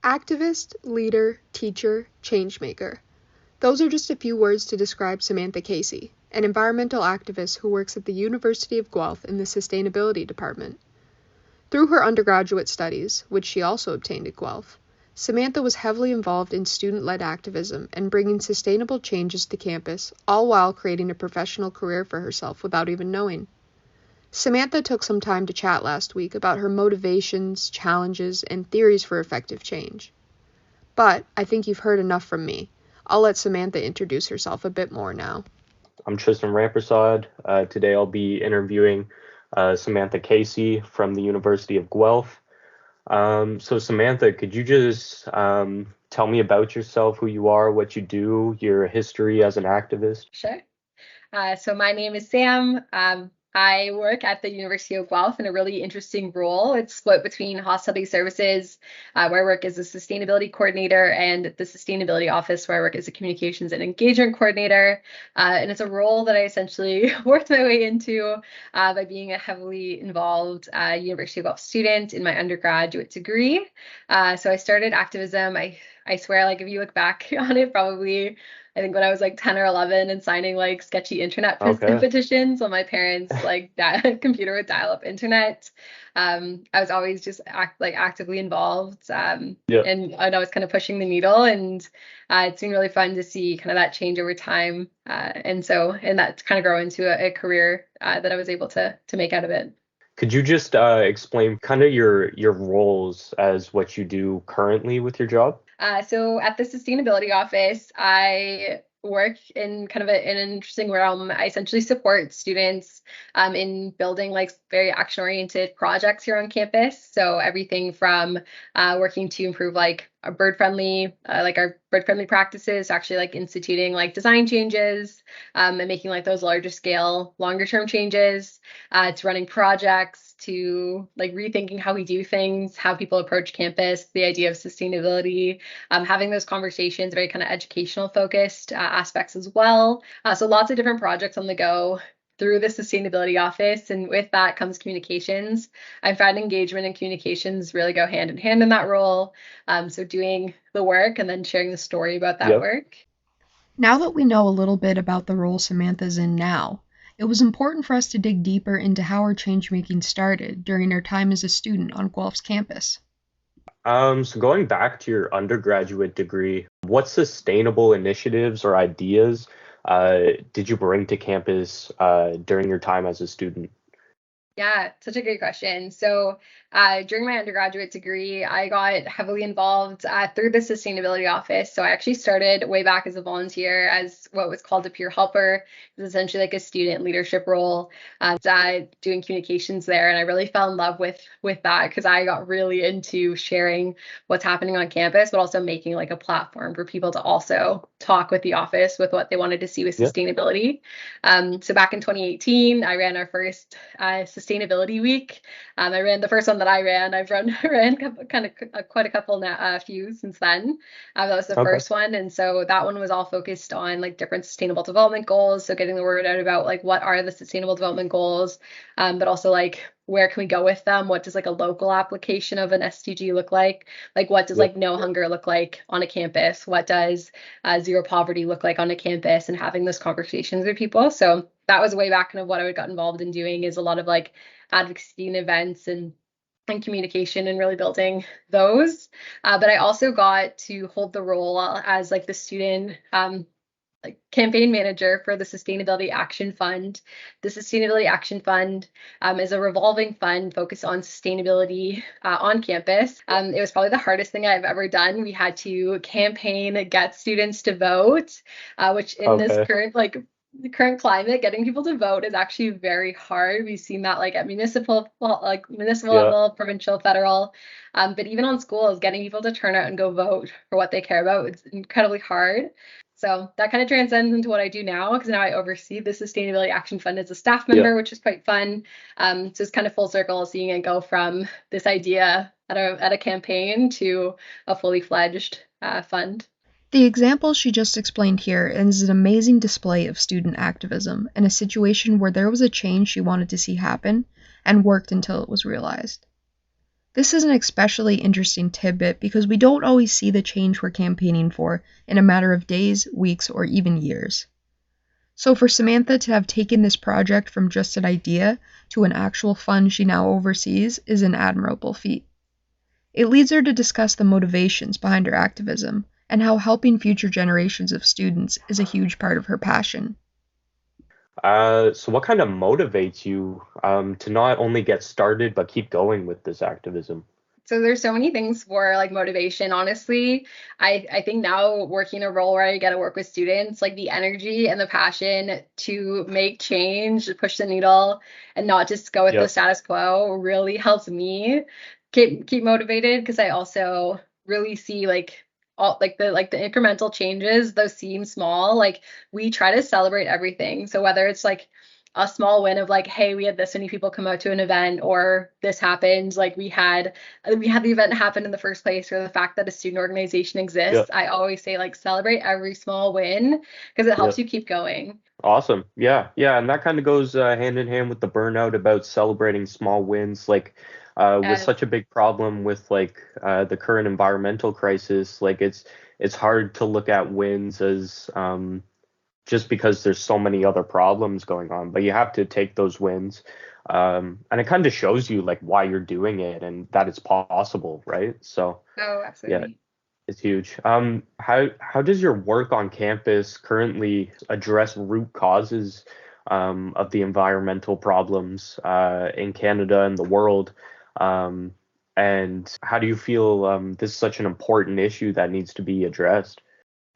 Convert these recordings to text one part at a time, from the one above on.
Activist, leader, teacher, changemaker. Those are just a few words to describe Samantha Casey, an environmental activist who works at the University of Guelph in the Sustainability Department. Through her undergraduate studies, which she also obtained at Guelph, Samantha was heavily involved in student-led activism and bringing sustainable changes to campus, all while creating a professional career for herself without even knowing. Samantha took some time to chat last week about her motivations, challenges, and theories for effective change. But I think you've heard enough from me. I'll let Samantha introduce herself a bit more now. I'm Tristan Rampersad. Today I'll be interviewing Samantha Casey from the University of Guelph. So Samantha, could you just tell me about yourself, who you are, what you do, your history as an activist? Sure. So my name is Sam. I work at the University of Guelph in a really interesting role. It's split between hospitality services, where I work as a sustainability coordinator, and the sustainability office, where I work as a communications and engagement coordinator. And it's a role that I essentially worked my way into by being a heavily involved University of Guelph student in my undergraduate degree. So I started activism. I swear, like, if you look back on it, probably I think when I was like 10 or 11 and signing like sketchy internet petitions on my parents' like computer with dial-up internet. I was always just actively involved, and I was kind of pushing the needle, and it's been really fun to see kind of that change over time, and that kind of grow into a career that I was able to make out of it. Could you just explain kind of your roles as what you do currently with your job? So at the sustainability office, I work in kind of an interesting realm. I essentially support students in building like very action-oriented projects here on campus. So everything from working to improve like our bird-friendly practices, actually like instituting like design changes and making like those larger scale, longer-term changes, to running projects, to like rethinking how we do things, how people approach campus, the idea of sustainability, having those conversations, very kind of educational focused aspects as well. So lots of different projects on the go through the sustainability office, and with that comes communications. I find engagement and communications really go hand in hand in that role. So doing the work and then sharing the story about that work. Now that we know a little bit about the role Samantha's in now, it was important for us to dig deeper into how her change-making started during her time as a student on Guelph's campus. So going back to your undergraduate degree, what sustainable initiatives or ideas did you bring to campus during your time as a student? Yeah, such a great question. So during my undergraduate degree, I got heavily involved through the sustainability office. So I actually started way back as a volunteer as what was called a peer helper. It was essentially like a student leadership role, doing communications there. And I really fell in love with that because I got really into sharing what's happening on campus, but also making like a platform for people to also talk with the office with what they wanted to see with sustainability. So back in 2018, I ran our first sustainability week. I ran the first one that I ran. I've ran quite a couple now, few since then. That was the first one, and so that one was all focused on like different sustainable development goals. So getting the word out about like what are the sustainable development goals, but also like where can we go with them? What does like a local application of an SDG look like? Like what does like no hunger look like on a campus? What does zero poverty look like on a campus? And having those conversations with people. So that was way back kind of what I got involved in doing, is a lot of like advocacy and events and communication and really building those. But I also got to hold the role as like the student campaign manager for the Sustainability Action Fund. The Sustainability Action Fund is a revolving fund focused on sustainability on campus. It was probably the hardest thing I've ever done. We had to campaign, get students to vote, which in this current climate, getting people to vote is actually very hard. We've seen that like at municipal level, provincial, federal, but even on schools, getting people to turn out and go vote for what they care about, it's incredibly hard. So that kind of transcends into what I do now, because now I oversee the Sustainability Action Fund as a staff member, which is quite fun. So it's kind of full circle, seeing it go from this idea at a campaign to a fully fledged fund. The example she just explained here is an amazing display of student activism in a situation where there was a change she wanted to see happen and worked until it was realized. This is an especially interesting tidbit because we don't always see the change we're campaigning for in a matter of days, weeks, or even years. So for Samantha to have taken this project from just an idea to an actual fund she now oversees is an admirable feat. It leads her to discuss the motivations behind her activism and how helping future generations of students is a huge part of her passion. So what kind of motivates you to not only get started but keep going with this activism? So there's so many things for like motivation. Honestly, I think now working a role where I get to work with students, like the energy and the passion to make change, push the needle, and not just go with the Yep, status quo really helps me keep motivated because I also really see like all like the incremental changes, those seem small. Like we try to celebrate everything. So whether it's like a small win of like, hey, we had this many people come out to an event, or this happened, like we had the event happen in the first place, or the fact that a student organization exists. yep, I always say like celebrate every small win because it helps yep. you keep going. Awesome. Yeah, yeah, and that kind of goes hand in hand with the burnout about celebrating small wins. Like, with Yes. such a big problem with like the current environmental crisis, like it's hard to look at wins as just because there's so many other problems going on. But you have to take those wins, and it kind of shows you like why you're doing it and that it's possible, right? So Oh, yeah, absolutely. it's huge. How does your work on campus currently address root causes of the environmental problems in Canada and the world? Um, and how do you feel this is such an important issue that needs to be addressed?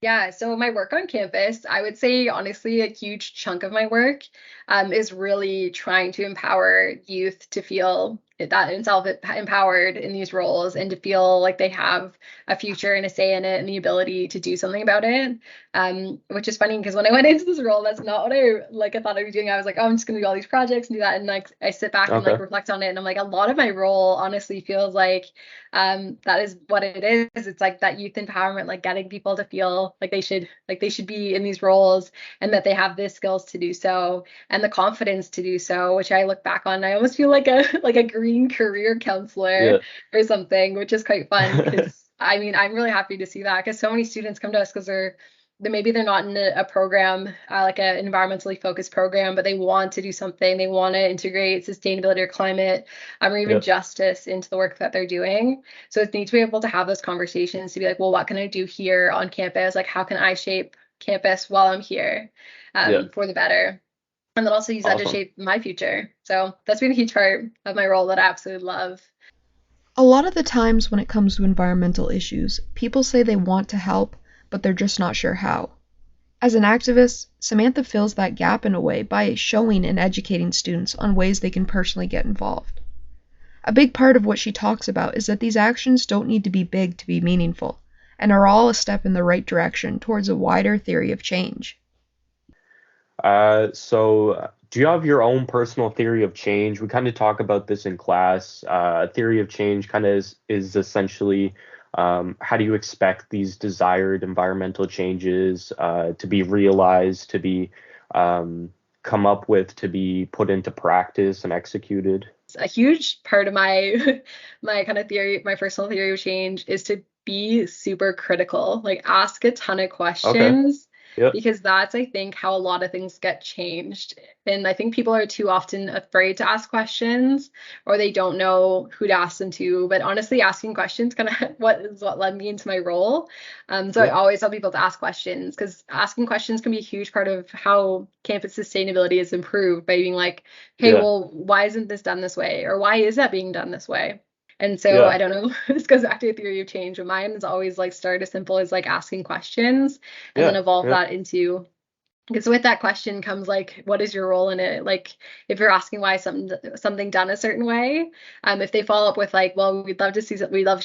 Yeah, so my work on campus, I would say honestly, a huge chunk of my work is really trying to empower youth to feel that empowered in these roles and to feel like they have a future and a say in it and the ability to do something about it. Which is funny because when I went into this role, that's not what I thought I'd be doing. I was like, oh, I'm just gonna do all these projects and do that. And like I sit back and like Okay. reflect on it, and I'm like, a lot of my role honestly feels like that is what it is. It's like that youth empowerment, like getting people to feel like they should be in these roles and that they have the skills to do so and the confidence to do so, which I look back on. I almost feel like a like a green career counselor Yeah. or something, which is quite fun because I mean I'm really happy to see that because so many students come to us because maybe they're not in a program like an environmentally focused program, but they want to do something. They want to integrate sustainability or climate or even Yeah. justice into the work that they're doing. So it's neat to be able to have those conversations to be like, well, what can I do here on campus? Like, how can I shape campus while I'm here Yeah. for the better? And then also use that to Awesome. shape my future. So that's been a huge part of my role that I absolutely love. A lot of the times when it comes to environmental issues, people say they want to help, but they're just not sure how. As an activist, Samantha fills that gap in a way by showing and educating students on ways they can personally get involved. A big part of what she talks about is that these actions don't need to be big to be meaningful, and are all a step in the right direction towards a wider theory of change. So do you have your own personal theory of change? We kind of talk about this in class. A theory of change kind of is essentially how do you expect these desired environmental changes to be realized, to be come up with, to be put into practice and executed? A huge part of my my kind of theory, my personal theory of change is to be super critical, like ask a ton of Okay. questions Yep. because that's I think how a lot of things get changed. And I think people are too often afraid to ask questions or they don't know who to ask them to. But honestly, asking questions kind of what led me into my role. So I Yep. always tell people to ask questions because asking questions can be a huge part of how campus sustainability is improved by being like, hey, Yeah. well, why isn't this done this way? Or why is that being done this way? And so Yeah. I don't know, this goes back to a theory of change, but mine is always like start as simple as like asking questions and then Yeah. evolve Yeah. that into because with that question comes like what is your role in it? Like if you're asking why something done a certain way, if they follow up with like, well, we'd love to do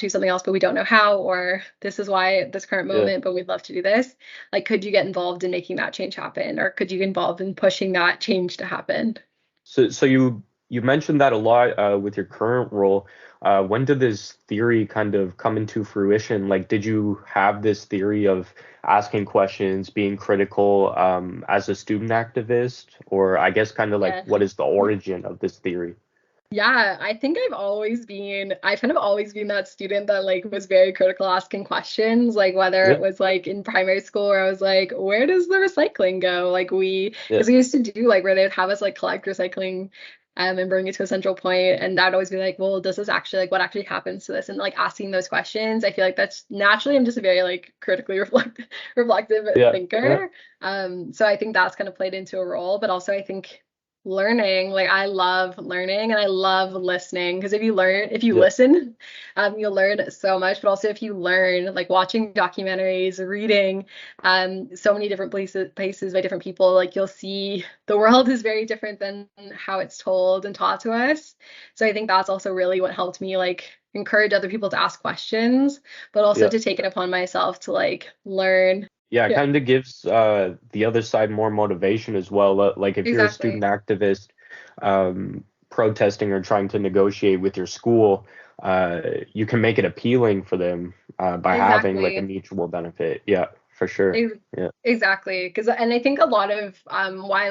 something else, but we don't know how, or this is why at this current Yeah. moment, but we'd love to do this. Like, could you get involved in making that change happen, or could you get involved in pushing that change to happen? So you mentioned that a lot with your current role. When did this theory kind of come into fruition? Like, did you have this theory of asking questions, being critical as a student activist, or I guess kind of like Yeah. what is the origin of this theory? Yeah, I think I've kind of always been that student that like was very critical asking questions, like whether Yeah, it was like in primary school where I was like, where does the recycling go? Like yeah, because we used to do like where they'd have us like collect recycling and bring it to a central point, and I'd always be like, well, does this actually like what actually happens to this? And like asking those questions, I feel like that's naturally I'm just a very like critically reflective yeah, yeah, thinker. So I think that's kind of played into a role, but also I think learning, like I love learning and I love listening because if you yeah, listen, you'll learn so much. But also if you learn, like watching documentaries, reading so many different places by different people, like you'll see the world is very different than how it's told and taught to us. So I think that's also really what helped me like encourage other people to ask questions, but also yeah. to take it upon myself to like learn. Yeah, it Yeah, kind of gives the other side more motivation as well. Like if you're a student exactly. activist protesting or trying to negotiate with your school, you can make it appealing for them by having like a Exactly. mutual benefit. Yeah, for sure. Ex- Yeah, Exactly. Because and I think a lot of why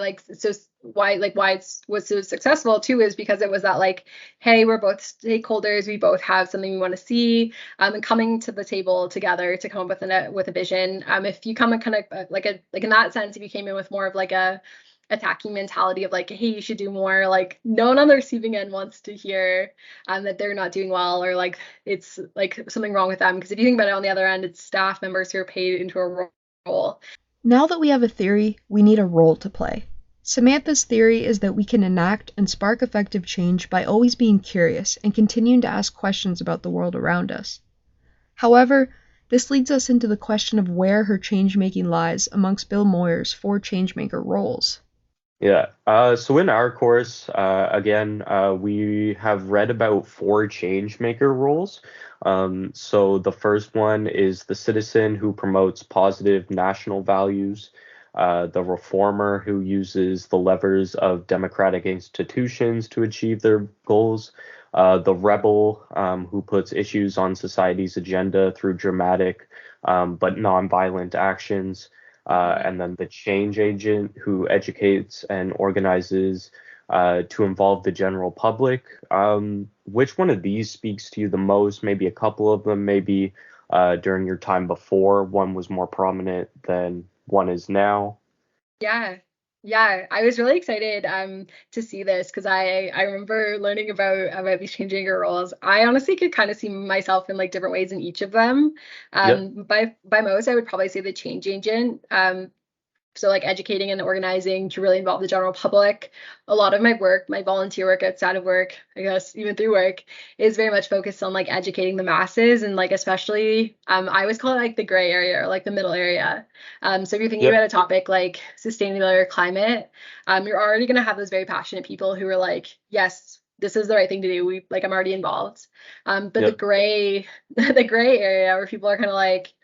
it's was so successful too is because it was that like, hey, we're both stakeholders, we both have something we want to see, and coming to the table together to come up with a vision. If you come in kind of like in that sense, if you came in with more of like a attacking mentality of like, hey, you should do more, like no one on the receiving end wants to hear that they're not doing well or like it's like something wrong with them. Because if you think about it on the other end, it's staff members who are paid into a role. Now that we have a theory, we need a role to play. Samantha's theory is that we can enact and spark effective change by always being curious and continuing to ask questions about the world around us. However, this leads us into the question of where her change-making lies amongst Bill Moyer's four changemaker roles. yeah. So in our course, again, we have read about four change maker roles. So the first one is the citizen who promotes positive national values, the reformer who uses the levers of democratic institutions to achieve their goals, the rebel who puts issues on society's agenda through dramatic but nonviolent actions, Mhm. and then the change agent who educates and organizes to involve the general public. Which one of these speaks to you the most? Maybe a couple of them, maybe during your time before, one was more prominent than one is now. Yeah. Yeah, I was really excited to see this because I remember learning about these changing roles. I honestly could kind of see myself in like different ways in each of them. Yep, By most, I would probably say the change agent. So like educating and organizing to really involve the general public. A lot of my work, my volunteer work outside of work, I guess even through work, is very much focused on like educating the masses and like especially I always call it like the gray area or like the middle area. So if you're thinking yep, about a topic like sustainability or climate, you're already gonna have those very passionate people who are like, yes, this is the right thing to do. We like I'm already involved. But the yep, gray the gray area where people are kind of like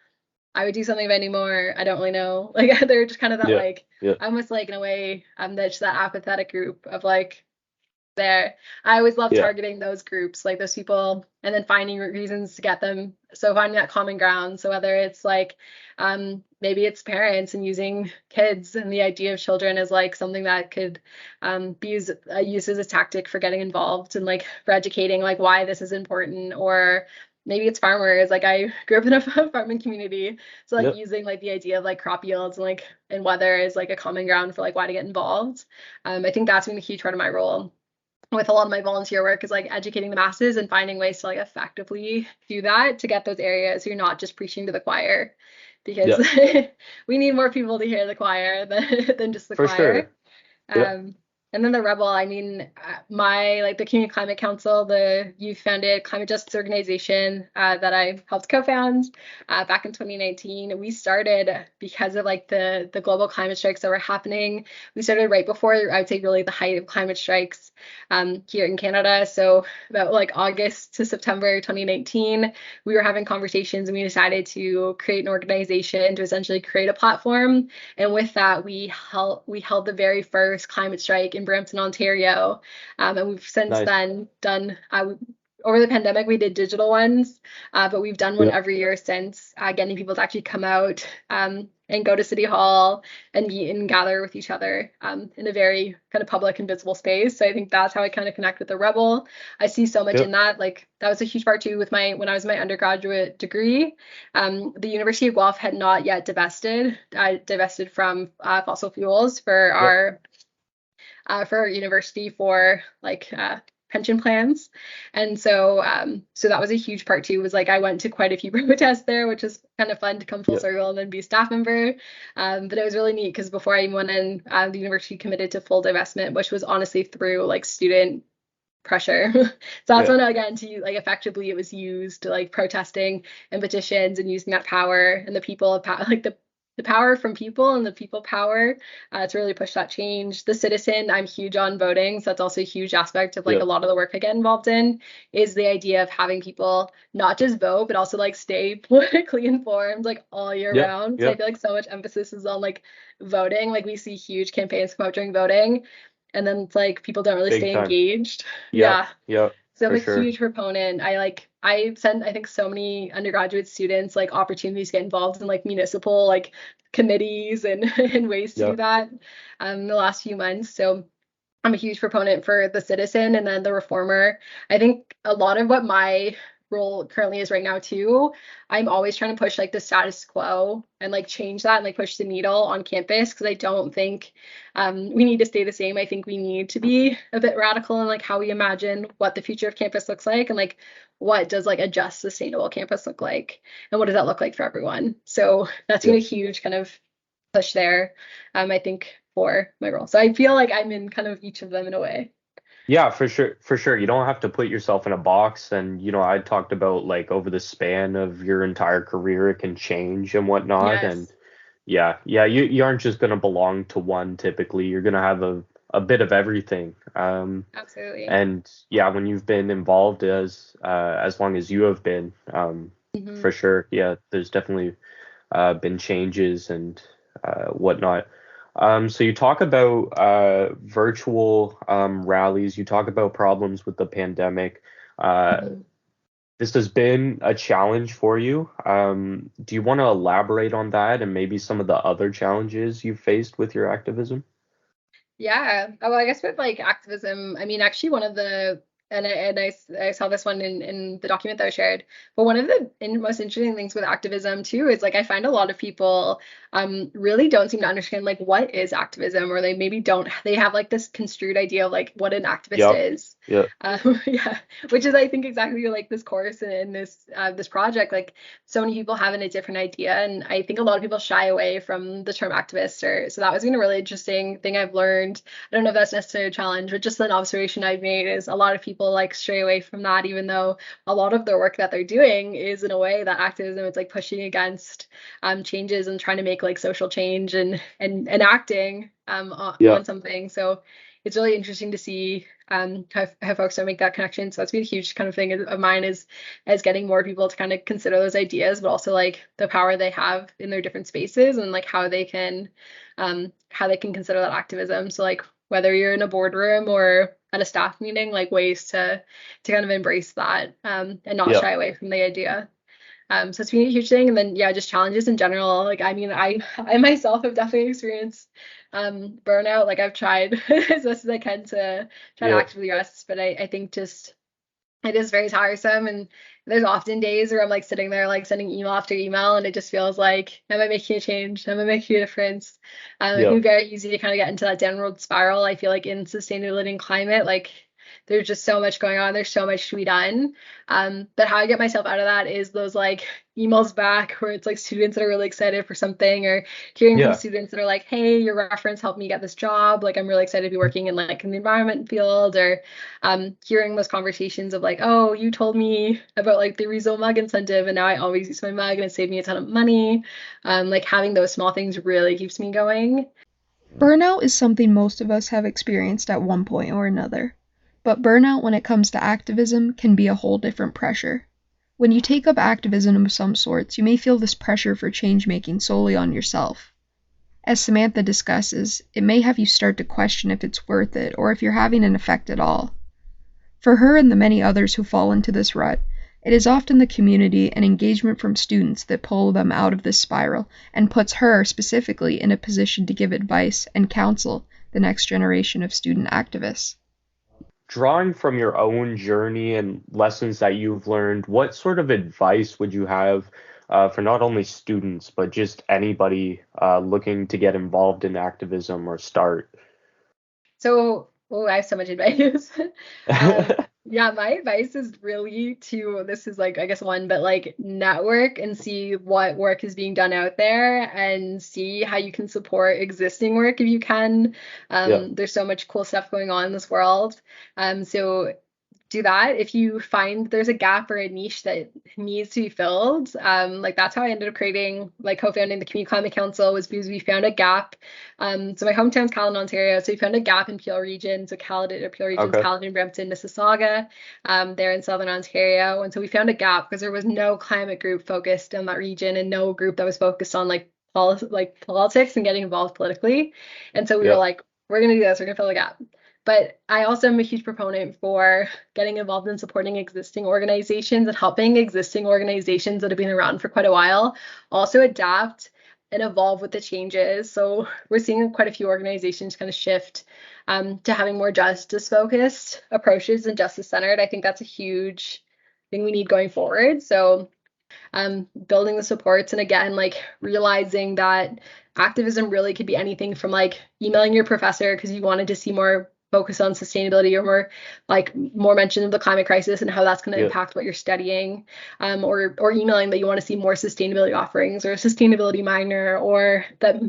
I would do something if I knew more. I don't really know. Like they're just kind of that yep, like yep, almost like in a way, that's that apathetic group of like there. I always love yeah, targeting those groups, like those people, and then finding reasons to get them. So finding that common ground. So whether it's like maybe it's parents and using kids and the idea of children as like something that could be used as a tactic for getting involved and like for educating like why this is important or maybe it's farmers like I grew up in a farming community so like yep, using like the idea of like crop yields and like and weather is like a common ground for like why to get involved. I think that's been a huge part of my role with a lot of my volunteer work is like educating the masses and finding ways to like effectively do that to get those areas. So you're not just preaching to the choir because yep, we need more people to hear the choir than just the for choir. sure. Yep, Um, and then the Rebel, I mean, my like the Community Climate Council, the youth founded climate justice organization that I helped co-found back in 2019. We started because of like the global climate strikes that were happening. We started right before I would say really the height of climate strikes here in Canada. So about like August to September 2019, we were having conversations and we decided to create an organization to essentially create a platform and with that, we held the very first climate strike in Brampton, Ontario, and we've since nice. then done over the pandemic, we did digital ones, but we've done one Yeah. every year since, getting people to actually come out and go to City Hall and meet and gather with each other in a very kind of public and visible space. So I think that's how I kind of connect with the Rebel. I see so much Yep. in that. Like that was a huge part too with when I was in my undergraduate degree. The University of Guelph had not yet divested from fossil fuels Yep. for our university for pension plans. And so so that was a huge part too, was like I went to quite a few protests there, which is kind of fun to come full Yep. circle and then be a staff member. But it was really neat because before I even went in, the university committed to full divestment, which was honestly through like student pressure. So that's Yeah. when again to like effectively it was used to like protesting and petitions and using that power and the people of power, like the power from people and the people power to really push that change. The citizen, I'm huge on voting, so that's also a huge aspect of like a Yep. lot of the work I get involved in is the idea of having people not just vote but also like stay politically informed like all year Yep. round. So I Yep. feel like so much emphasis is on like voting. Like we see huge campaigns come out during voting and then it's like people don't really Big stay time. engaged. Yep. Yeah. Yep. So I'm For a sure. huge proponent. I send I think so many undergraduate students like opportunities to get involved in like municipal like committees and and ways to do Yep. that the last few months. So I'm a huge proponent for the citizen and then the reformer. I think a lot of what my role currently is right now too, I'm always trying to push like the status quo and like change that and like push the needle on campus because I don't think we need to stay the same. I think we need to be a bit radical in like how we imagine what the future of campus looks like and like what does like a just sustainable campus look like and what does that look like for everyone. So that's been a Yep. huge kind of push there, I think, for my role. So I feel like I'm in kind of each of them in a way. Yeah, for sure. For sure. You don't have to put yourself in a box. And, I talked about like over the span of your entire career, it can change and whatnot. And Yes, yeah, you aren't just going to belong to one typically. You're going to have a bit of everything. absolutely. And yeah, when you've been involved as long as you have been, Hmm. for sure. Yeah, there's definitely been changes and whatnot. So you talk about virtual rallies. You talk about problems with the pandemic. Uh, Hmm. this has been a challenge for you. Do you want to elaborate on that and maybe some of the other challenges you've faced with your activism? Yeah. Oh, well, I guess with like activism, I mean, actually, one of the I saw this one in the document that I shared. But one of the most interesting things with activism too is like I find a lot of people really don't seem to understand like what is activism, or they maybe don't. They have like this construed idea of like what an activist Yep. is. Yep. Yeah, which is I think exactly like this course and this project. Like so many people have a different idea, and I think a lot of people shy away from the term activist. Or so that was been a really interesting thing I've learned. I don't know if that's necessarily a challenge, but just an observation I've made is a lot of people like stray away from that, even though a lot of their work that they're doing is in a way that activism is like pushing against changes and trying to make like social change and acting on Yep. something. So it's really interesting to see how folks don't make that connection. So that's been a huge kind of thing of mine is as getting more people to kind of consider those ideas, but also like the power they have in their different spaces and like how they can consider that activism. So like whether you're in a boardroom or at a staff meeting, like ways to kind of embrace that and not shy Yep. away from the idea. So it's been a huge thing. And then yeah, just challenges in general. Like I mean, I myself have definitely experienced burnout. Like I've tried as best as I can to try to Yep. actively rest, but I think just it is very tiresome. And there's often days where I'm like sitting there like sending email after email and it just feels like, am I making a change? Am I making a difference? It can be Yep. very easy to kind of get into that downward spiral. I feel like in sustainability and climate, like there's just so much going on. There's so much to be done. But how I get myself out of that is those like emails back where it's like students that are really excited for something, or hearing from Yeah. students that are like, hey, your reference helped me get this job. Like I'm really excited to be working in like in the environment field, or hearing those conversations of like, oh, you told me about like the reusable mug incentive and now I always use my mug and it saved me a ton of money. Like having those small things really keeps me going. Burnout is something most of us have experienced at one point or another. But burnout when it comes to activism can be a whole different pressure. When you take up activism of some sorts, you may feel this pressure for change making solely on yourself. As Samantha discusses, it may have you start to question if it's worth it or if you're having an effect at all. For her and the many others who fall into this rut, it is often the community and engagement from students that pull them out of this spiral and puts her specifically in a position to give advice and counsel the next generation of student activists. Drawing from your own journey and lessons that you've learned, what sort of advice would you have for not only students, but just anybody looking to get involved in activism or start? So, I have so much advice. Yeah, my advice is really to, this is like, I guess one, but like network and see what work is being done out there and see how you can support existing work if you can. Yeah. There's so much cool stuff going on in this world. So do that. If you find there's a gap or a niche that needs to be filled, like that's how I ended up creating, like co-founding the Community Climate Council, was because we found a gap. So my hometown's Caledon, Ontario. So we found a gap in Peel region. So Peel region's Okay. Caledon, Brampton, Mississauga, there in Southern Ontario. And so we found a gap because there was no climate group focused in that region and no group that was focused on like politics and getting involved politically. And so we were Yeah. like, we're going to do this. We're going to fill the gap. But I also am a huge proponent for getting involved in supporting existing organizations and helping existing organizations that have been around for quite a while also adapt and evolve with the changes. So we're seeing quite a few organizations kind of shift to having more justice focused approaches and justice centered. I think that's a huge thing we need going forward. So building the supports, and again, like realizing that activism really could be anything from like emailing your professor because you wanted to see more focus on sustainability or more mention of the climate crisis and how that's going to Yeah. impact what you're studying, or emailing that you want to see more sustainability offerings or a sustainability minor, or that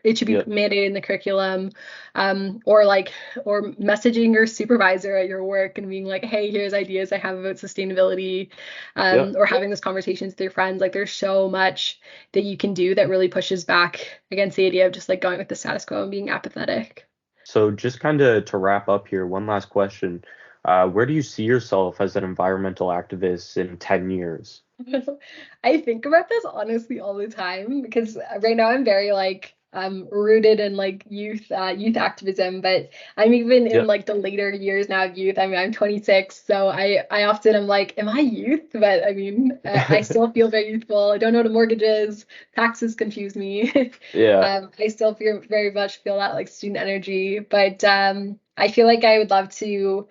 it should be Yeah. mandated in the curriculum, or messaging your supervisor at your work and being like, hey, here's ideas I have about sustainability, Yeah. or having those conversations with your friends. Like there's so much that you can do that really pushes back against the idea of just like going with the status quo and being apathetic. So just kind of to wrap up here, one last question. Where do you see yourself as an environmental activist in 10 years? I think about this honestly all the time because right now I'm very like rooted in like youth activism, but I'm even Yeah. in like the later years now of youth. I mean, I'm 26, so I often am like, am I youth? But I mean, I still feel very youthful. I don't know what a mortgage is. Taxes confuse me. Yeah. I still feel very much feel that like student energy, but I feel like I would love to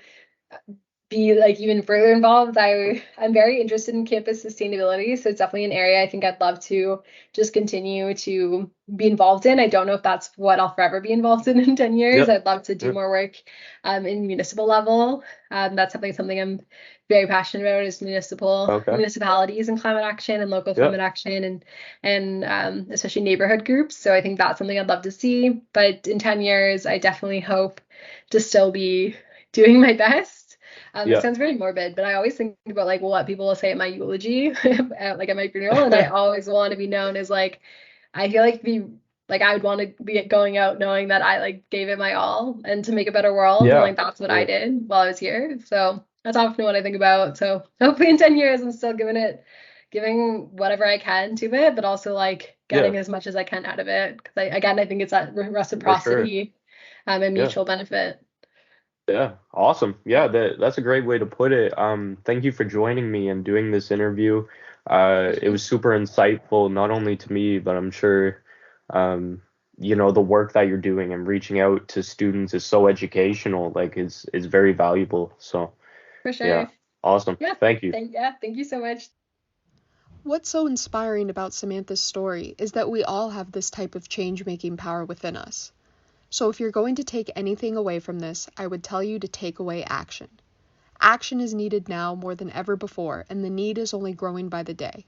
be like even further involved. I'm very interested in campus sustainability, so it's definitely an area I think I'd love to just continue to be involved in. I don't know if that's what I'll forever be involved in 10 years. Yeah. I'd love to do Yeah. more work in municipal level. That's something I'm very passionate about, is Okay. municipalities and climate action and local Yeah. climate action, and especially neighborhood groups. So I think that's something I'd love to see. But in 10 years, I definitely hope to still be doing my best. It Yeah. sounds really morbid, but I always think about like what people will say at my eulogy, like at my funeral, and I always want to be known as like, I feel like I would want to be going out knowing that I like gave it my all and to make a better world, and Yeah. like that's what I Yeah. did while I was here. So that's often what I think about. So hopefully in 10 years I'm still giving whatever I can to it, but also like Yeah. getting as much as I can out of it. Because I think it's that For sure. reciprocity and Yeah. mutual benefit. Yeah. Awesome. Yeah, that's a great way to put it. Thank you for joining me and doing this interview. It was super insightful, not only to me, but I'm sure, the work that you're doing and reaching out to students is so educational, like it's very valuable. So, For sure. yeah. Awesome. Yeah. Thank you. Thank you so much. What's so inspiring about Samantha's story is that we all have this type of change-making power within us. So if you're going to take anything away from this, I would tell you to take away action. Action is needed now more than ever before, and the need is only growing by the day.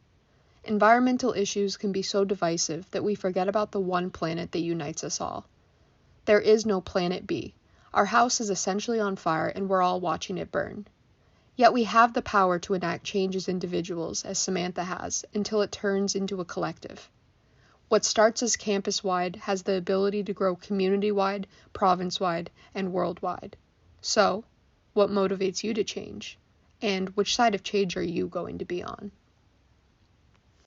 Environmental issues can be so divisive that we forget about the one planet that unites us all. There is no planet B. Our house is essentially on fire and we're all watching it burn. Yet we have the power to enact change as individuals, as Samantha has, until it turns into a collective. What starts as campus-wide has the ability to grow community-wide, province-wide, and worldwide. So, what motivates you to change? And which side of change are you going to be on?